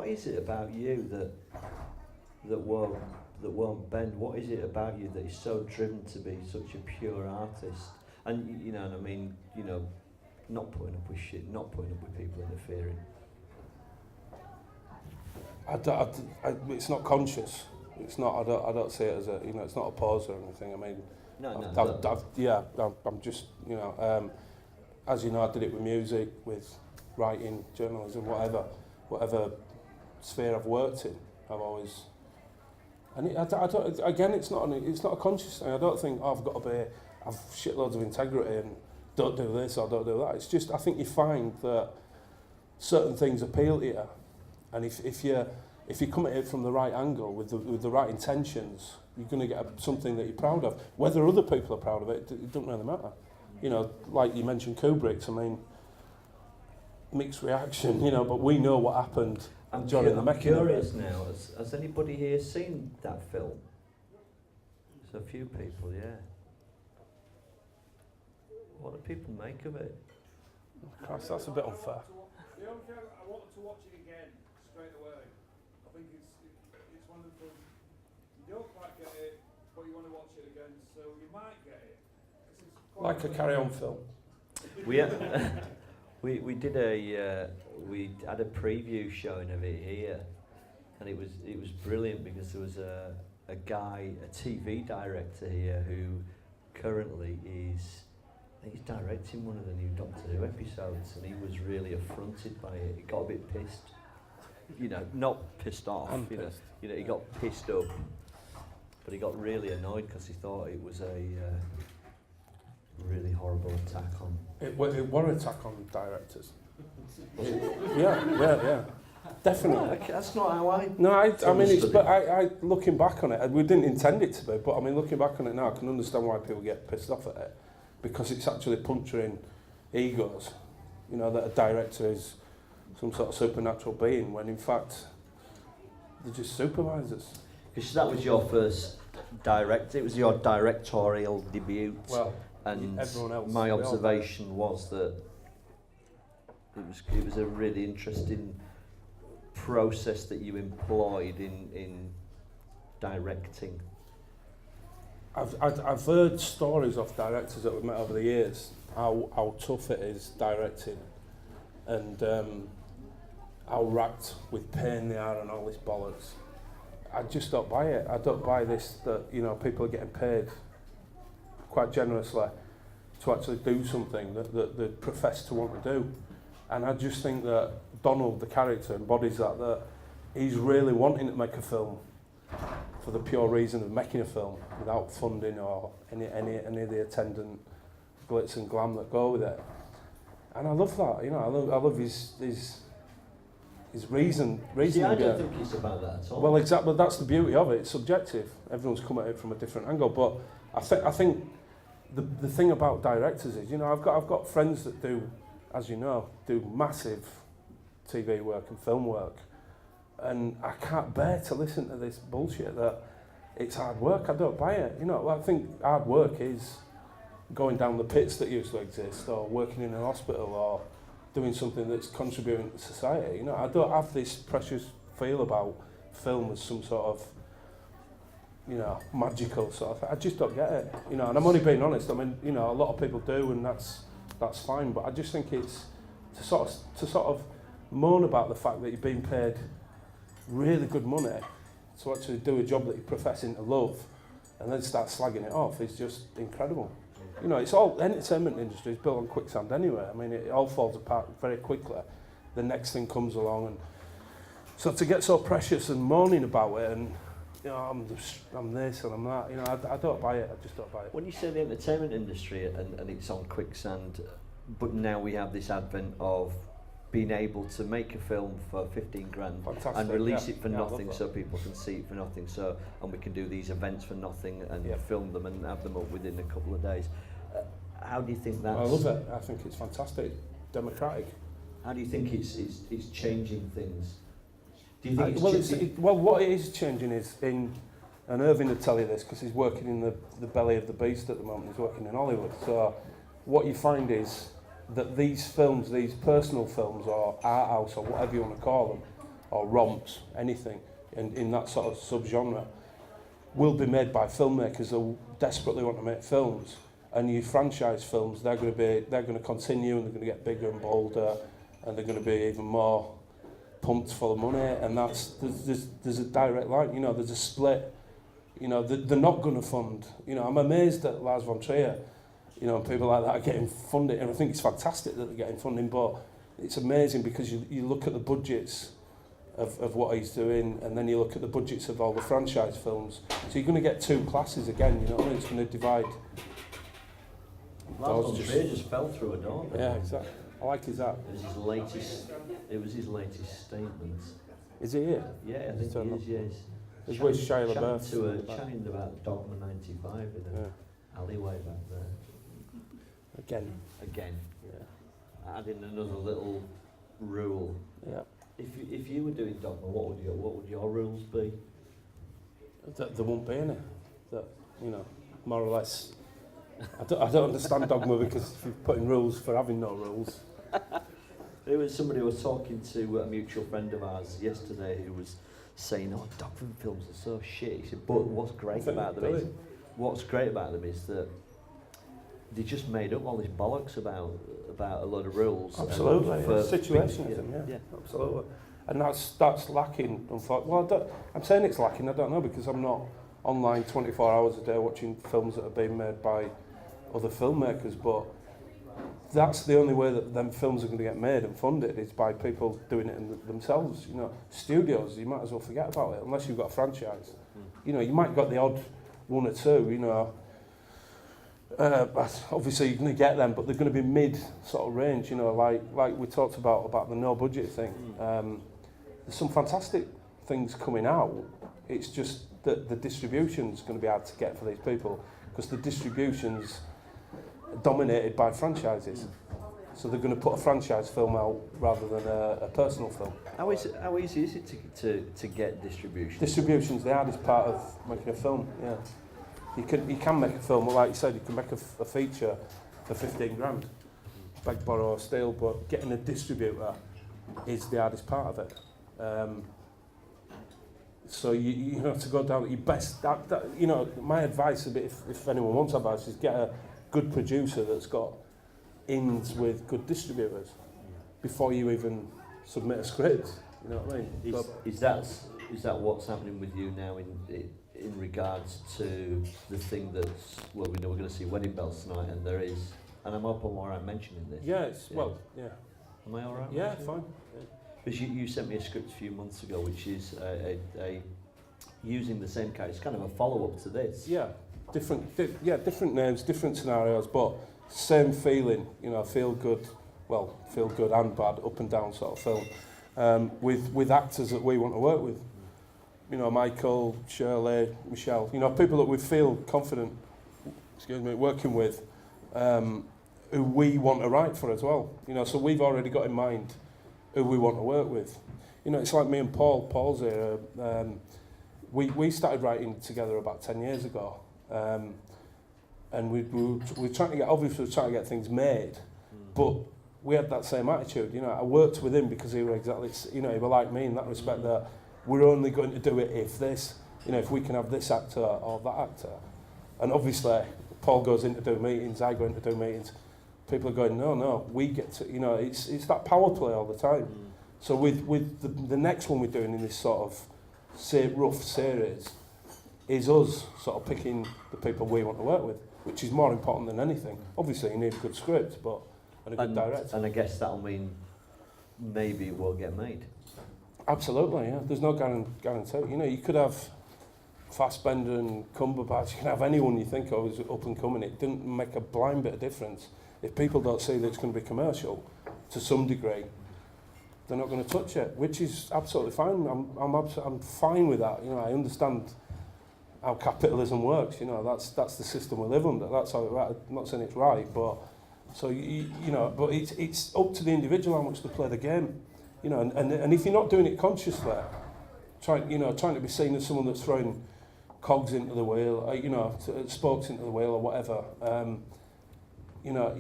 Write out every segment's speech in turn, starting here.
what is it about you that won't bend? What is it about you that is so driven to be such a pure artist? And you know, and I mean, you know, not putting up with shit, not putting up with people interfering. It's not conscious. It's not. I don't see it as a. You know, it's not a pause or anything. I mean, I'm just. You know, as you know, I did it with music, with writing, journalism, whatever sphere I've worked in. I've always. And I don't. Again, it's not a conscious thing. I don't think I've got to have shitloads of integrity and don't do this or don't do that. It's just I think you find that certain things appeal to you, and if you come at it from the right angle with the right intentions, you're going to get something that you're proud of. Whether other people are proud of it, it doesn't really matter. You know, like you mentioned Kubrick's. I mean, mixed reaction. You know, but we know what happened. I'm I'm curious now. Has anybody here seen that film? There's a few people, yeah. What do people make of it? Christ, that's a bit unfair. I wanted to watch it again straight away. I think it's one of the films you don't quite get it, but you want to watch it again, so you might get it. Like a carry-on film. We did we had a preview showing of it here, and it was brilliant because there was a TV director here who currently he's directing one of the new Doctor Who episodes, and he was really affronted by it. He got a bit pissed, you know, not pissed off, you know, he got pissed up, but he got really annoyed because he thought it was a really horrible attack on. It was an attack on directors. Yeah, definitely. No, that's not how I. No, I mean it's. But I looking back on it, we didn't intend it to be. But I mean, looking back on it now, I can understand why people get pissed off at it, because it's actually puncturing egos. You know, that a director is some sort of supernatural being, when in fact they're just supervisors. Because that was your first direct. It was your directorial debut. Well. And everyone else, my observation was that it was a really interesting process that you employed in directing. I've heard stories of directors that we've met over the years, how tough it is directing, and how racked with pain they are and all this bollocks. I just don't buy it. I don't buy this, that, you know, people are getting paid quite generously to actually do something that they profess to want to do. And I just think that Donald, the character, embodies that he's really wanting to make a film for the pure reason of making a film, without funding or any of the attendant glitz and glam that go with it. And I love that, you know, I love his reason. See, I don't think it's about that at all. Well, exactly, that's the beauty of it. It's subjective. Everyone's come at it from a different angle. But I think the thing about directors is, you know, I've got friends that do, as you know, do massive TV work and film work, and I can't bear to listen to this bullshit that it's hard work. I don't buy it. You know, I think hard work is going down the pits that used to exist, or working in a hospital, or doing something that's contributing to society. You know, I don't have this precious feel about film as some sort of, you know, magical sort of thing. I just don't get it. You know, and I'm only being honest. I mean, you know, a lot of people do, and that's fine. But I just think it's to sort of moan about the fact that you're being paid really good money to actually do a job that you're professing to love, and then start slagging it off is just incredible. You know, it's all, entertainment industry is built on quicksand anyway. I mean, it all falls apart very quickly. The next thing comes along, and so to get so precious and moaning about it, and you know, I'm this and I'm that. You know, I don't buy it. I just don't buy it. When you say the entertainment industry and it's on quicksand, but now we have this advent of being able to make a film for 15 grand Fantastic, and release it for yeah, nothing, so people can see it for nothing. So, and we can do these events for nothing and film them and have them up within a couple of days. How do you think that's? I love it. I think it's fantastic, democratic. How do you think it's changing things? Do you think well, what it is changing is and Irvine will tell you this because he's working in the belly of the beast at the moment. He's working in Hollywood. So what you find is that these films, these personal films or art house or whatever you want to call them, or romps, anything in that sort of subgenre, will be made by filmmakers who desperately want to make films. And your franchise films, they're going to continue, and they're going to get bigger and bolder, and they're going to be even more pumped for the money. And there's a direct line. You know, there's a split. You know, they're not going to fund. You know, I'm amazed that Lars von Trier, you know, and people like that are getting funded, and I think it's fantastic that they're getting funding. But it's amazing because you look at the budgets of what he's doing, and then you look at the budgets of all the franchise films. So you're going to get two classes again. You know what I mean? It's going to divide. Lars von Trier just fell through a door. Yeah, exactly. I like his that. It was his latest statement. Is he here? Yeah, I think he is. Yes. He's with Shia LaBeouf. Chatting about Dogma 95 in an alleyway back there. Again. Yeah. Adding another little rule. Yeah. If you were doing Dogma, what would your rules be? There won't be any. That, you know, more or less. I don't understand Dogma because if you're putting rules for having no rules. There was somebody who was talking to a mutual friend of ours yesterday who was saying, "Oh, Dogma films are so shit." He said, "But what's great about them is that they just made up all this bollocks about a load of rules." Absolutely, for situations, yeah, absolutely. And that's lacking. Well, I'm saying it's lacking. I don't know because I'm not online 24 hours a day watching films that are being made by other filmmakers, but that's the only way that them films are going to get made and funded is by people doing it themselves. You know, studios, you might as well forget about it unless you've got a franchise. You know, you might got the odd one or two. You know, obviously you're going to get them, but they're going to be mid sort of range. You know, like we talked about the no budget thing. There's some fantastic things coming out. It's just that the distribution's going to be hard to get for these people because the distribution's dominated by franchises. So they're going to put a franchise film out rather than a personal film. How easy is it to get distribution? Distribution's the hardest part of making a film. Yeah, you can make a film, like you said, you can make a feature for 15 grand, beg, borrow or steal, but getting a distributor is the hardest part of it. So you have to go down at your best. You know, my advice, if anyone wants advice, is get a good producer that's got ins with good distributors before you even submit a script. You know what I mean? Is that what's happening with you now in regards to the thing that's we know we're going to see Wedding Bells tonight, and there is, and I hope I'm all right mentioning this. Yeah, yeah. Am I all right? Yeah, fine. Yeah. Because you sent me a script a few months ago, which is a using the same character. It's kind of a follow-up to this. Yeah, different names, different scenarios, but same feeling. You know, feel good and bad, up and down sort of film, with actors that we want to work with. You know, Michael, Shirley, Michelle. You know, people that we feel confident, working with, who we want to write for as well. You know, so we've already got in mind who we want to work with. You know, it's like me and Paul. Paul's here. We started writing together about 10 years ago, and we're trying to get things made, but we had that same attitude. You know, I worked with him because he was he was like me in that respect that we're only going to do it if we can have this actor or that actor. And obviously, Paul goes in to do meetings, I go in to do meetings. People are going, no, we get to, you know, it's that power play all the time. So with the next one we're doing in this sort of rough series is us sort of picking the people we want to work with, which is more important than anything. Obviously, you need a good script, and a good director. And I guess that'll mean maybe it will get made. Absolutely, yeah. There's no guarantee. You know, you could have Fassbender and Cumberbatch. You can have anyone you think of as up and coming. It didn't make a blind bit of difference. If people don't see that it's going to be commercial, to some degree, they're not going to touch it, which is absolutely fine. I'm fine with that. You know, I understand how capitalism works. You know, that's the system we live under. That's how I'm not saying it's right, but so you know, but it's up to the individual how much they play the game. You know, and if you're not doing it consciously, trying to be seen as someone that's throwing cogs into the wheel, you know, spokes into the wheel or whatever. You know,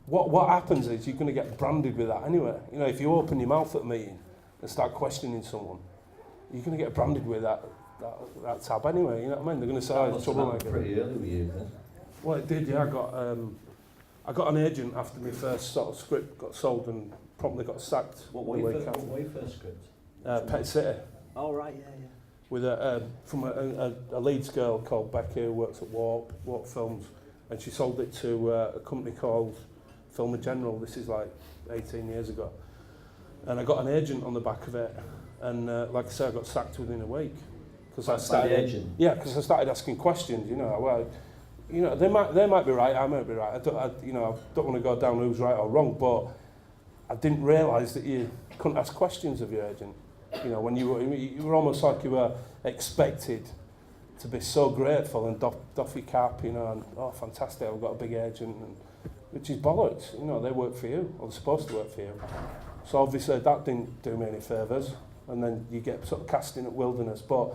what happens is you're going to get branded with that anyway. You know, if you open your mouth at a meeting and start questioning someone, you're going to get branded with that tab anyway. You know what I mean? They're going to say, "Oh, it's troublemaker." Pretty early with you, then. Well, it did. Yeah, I got an agent after my first sort of script got sold and promptly got sacked. What were your first script? pt2. Oh right, yeah. With from a Leeds girl called Rebecca who works at Warp Films, and she sold it to a company called Film General. This is like 18 years ago, and I got an agent on the back of it, and like I said, I got sacked within a week because I started. Yeah, because I started asking questions. You know, well, you know, they might be right, I might be right. I don't want to go down who's right or wrong, but I didn't realise that you couldn't ask questions of your agent. You know, when you were almost like you were expected to be so grateful and doff your cap, you know, and oh, fantastic, I've got a big agent, and, which is bollocks. You know, they work for you, or they're supposed to work for you. So obviously that didn't do me any favours, and then you get sort of cast in at Wilderness. But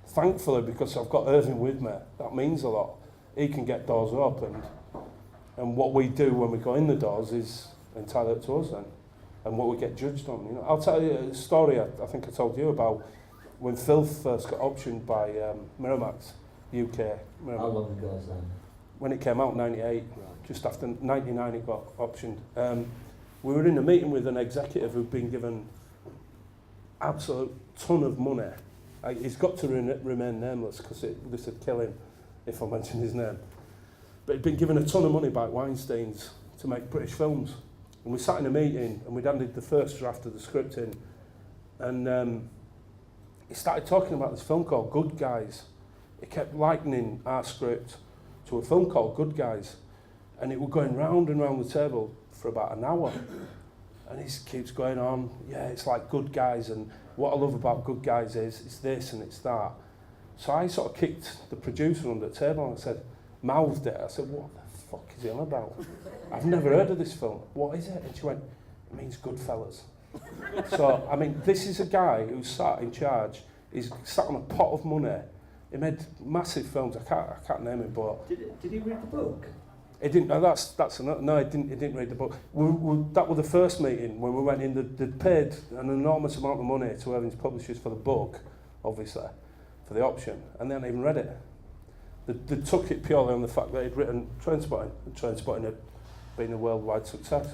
thankfully, because I've got Irvine with me, that means a lot. He can get doors opened, and what we do when we go in the doors is entirely up to us then. And what we get judged on, you know. I'll tell you a story I think I told you about when Filth first got optioned by Miramax, UK. Miramax. How long ago was that? When it came out in 98, Right. just after 99 it got optioned. We were in a meeting with an executive who'd been given absolute ton of money. He's got to remain nameless because this would kill him if I mention his name. But he'd been given a ton of money by Weinstein's to make British films. And we sat in a meeting and we'd handed the first draft of the script in, and he started talking about this film called Good Guys. He kept likening our script to a film called Good Guys, and it was going round and round the table for about an hour. And he keeps going on, yeah, it's like Good Guys, and what I love about Good Guys is it's this and it's that. So I sort of kicked the producer under the table and I said, mouthed it. I said, what the fuck is he on about? I've never heard of this film. What is it? And she went, it means Goodfellas. So, I mean, this is a guy who's sat in charge. He's sat on a pot of money. He made massive films. I can't name it, but Did he read the book? he didn't. No, that's another. No, he didn't read the book. That was the first meeting when we went in. They'd paid an enormous amount of money to Irvine's publishers for the book, obviously, for the option, and they hadn't even read it. They took it purely on the fact that he'd written Trainspotting, and Trainspotting had been a worldwide success.